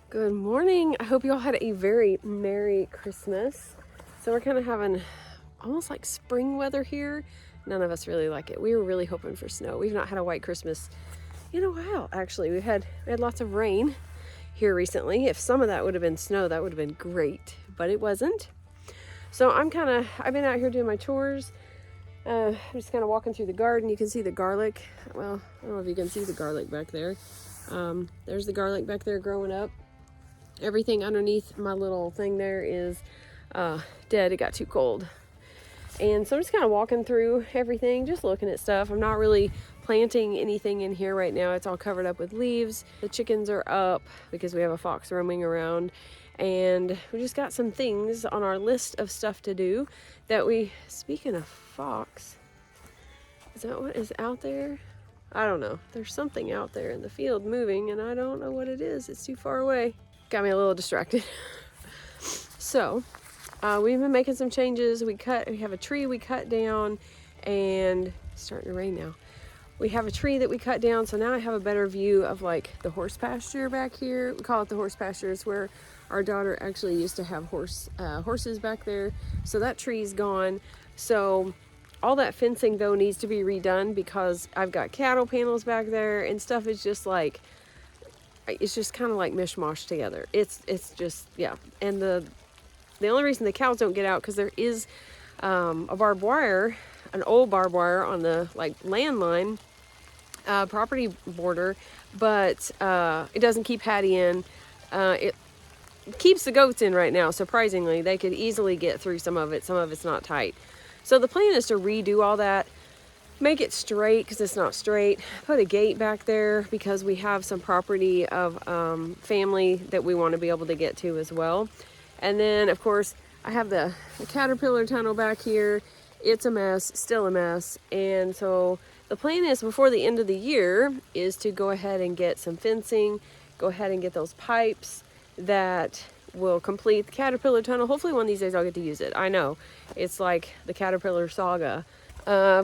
Good morning. I hope you all had a very Merry Christmas. So we're kind of having almost like spring weather here. None of us really like it. We were really hoping for snow. We've not had a white Christmas in a while, actually. We had lots of rain here recently. If some of that would have been snow, that would have been great, but it wasn't. So I've been out here doing my chores. I'm just kind of walking through the garden. You can see the garlic. Well, I don't know if you can see the garlic back there. There's the garlic back there growing up. Everything underneath my little thing there is dead. It got too cold. And so I'm just kind of walking through everything, just looking at stuff. I'm not really planting anything in here right now. It's all covered up with leaves. The chickens are up because we have a fox roaming around. And we just got some things on our list of stuff to do speaking of fox, is that what is out there? I don't know. There's something out there in the field moving and I don't know what it is. It's too far away. Got me a little distracted. So we've been making some changes. We have a tree we cut down, and it's starting to rain now. We have a tree that we cut down, so now I have a better view of like the horse pasture back here. We call it the horse pasture. It's where our daughter actually used to have horses back there. So that tree's gone. So all that fencing though needs to be redone because I've got cattle panels back there and stuff is just like, it's just kind of like mishmash together. It's just, yeah. And the only reason the cows don't get out because there is a barbed wire, an old barbed wire on the like landline property border, but it doesn't keep Hattie in. It keeps the goats in right now. Surprisingly, they could easily get through some of it. Some of it's not tight. So the plan is to redo all that. Make it straight because it's not straight. Put a gate back there because we have some property of family that we want to be able to get to as well. And then, of course, I have the caterpillar tunnel back here. It's a mess, still a mess. And so the plan is before the end of the year is to go ahead and get some fencing, go ahead and get those pipes that will complete the caterpillar tunnel. Hopefully one of these days I'll get to use it. I know, it's like the caterpillar saga.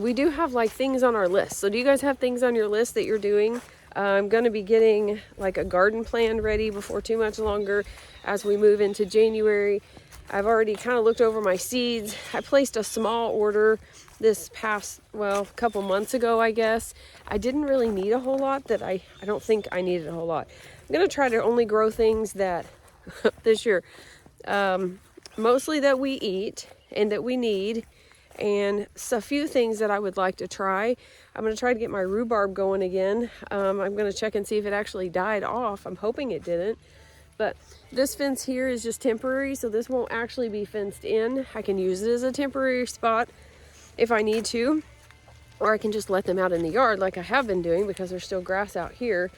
We do have like things on our list. So do you guys have things on your list that you're doing? I'm going to be getting like a garden plan ready before too much longer as we move into January. I've already kind of looked over my seeds. I placed a small order this past, couple months ago, I guess. I didn't really need a whole lot I don't think I needed a whole lot. I'm going to try to only grow things that this year, mostly that we eat and that we need. And a few things that I would like to try. I'm going to try to get my rhubarb going again. I'm going to check and see if it actually died off. I'm hoping it didn't. But this fence here is just temporary, so this won't actually be fenced in. I can use it as a temporary spot if I need to. Or I can just let them out in the yard like I have been doing because there's still grass out here.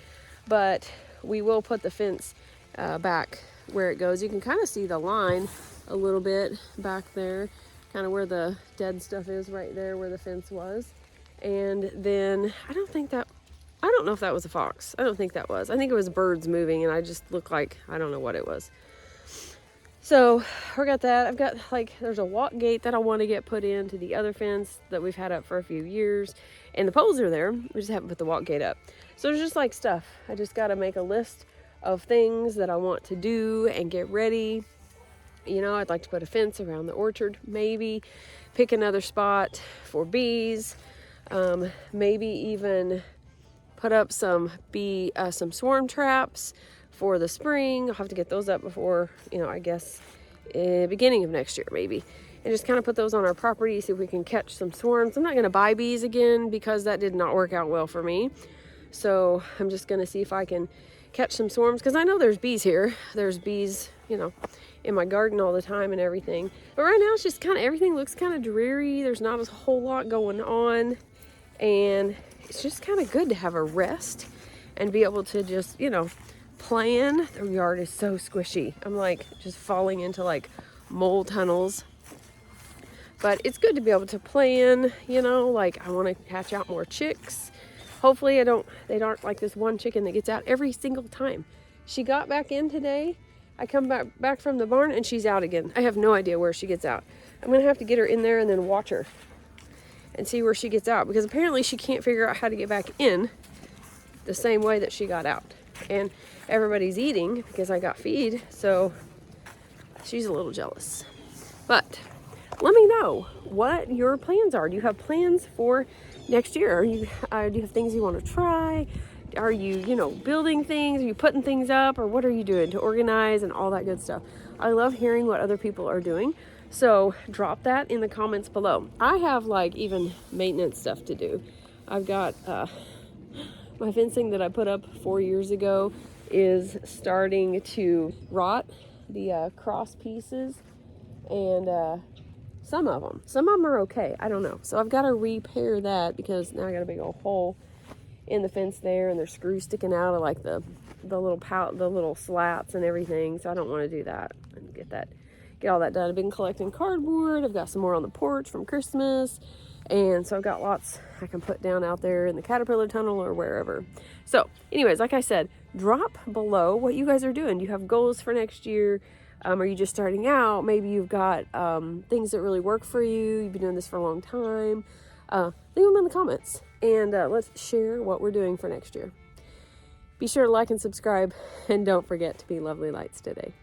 But we will put the fence back where it goes. You can kind of see the line a little bit back there. Kind of where the dead stuff is right there where the fence was. And then I don't know if that was a fox. I don't think that was. I think it was birds moving and I just looked like, I don't know what it was. So we got that. I've got there's a walk gate that I want to get put into the other fence that we've had up for a few years. And the poles are there. We just haven't put the walk gate up. So there's just like stuff. I just got to make a list of things that I want to do and get ready. You know, I'd like to put a fence around the orchard, maybe pick another spot for bees, maybe even put up some swarm traps for the spring. I'll have to get those up before, I guess, beginning of next year, maybe. And just kind of put those on our property, see if we can catch some swarms. I'm not going to buy bees again because that did not work out well for me. So I'm just going to see if I can catch some swarms because I know there's bees here. There's bees, in my garden all the time and everything. But right now it's just everything looks kind of dreary. There's not a whole lot going on. And it's just kind of good to have a rest and be able to just, plan. The yard is so squishy. I'm just falling into mole tunnels. But it's good to be able to plan, I want to hatch out more chicks. Hopefully they aren't like this one chicken that gets out every single time. She got back in today. I come back from the barn and she's out again. I have no idea where she gets out. I'm going to have to get her in there and then watch her and see where she gets out because apparently she can't figure out how to get back in the same way that she got out. and everybody's eating because I got feed, so she's a little jealous. But let me know what your plans are. Do you have plans for next year? Do you have things you want to try? Are you, building things? Are you putting things up? Or what are you doing to organize and all that good stuff? I love hearing what other people are doing. So drop that in the comments below. I have even maintenance stuff to do. I've got my fencing that I put up 4 years ago is starting to rot. The cross pieces and some of them are okay. I don't know. So I've got to repair that because now I got a big old hole in the fence there, and there's screws sticking out of the little slats and everything. So I don't want to do that and get all that done. I've been collecting cardboard. I've got some more on the porch from Christmas, and so I've got lots I can put down out there in the caterpillar tunnel or wherever. So anyways, like I said, drop below what you guys are doing. Do you have goals for next year? Are you just starting out? Maybe you've got things that really work for you. You've been doing this for a long time. Leave them in the comments, and let's share what we're doing for next year. Be sure to like and subscribe, and don't forget to be lovely lights today.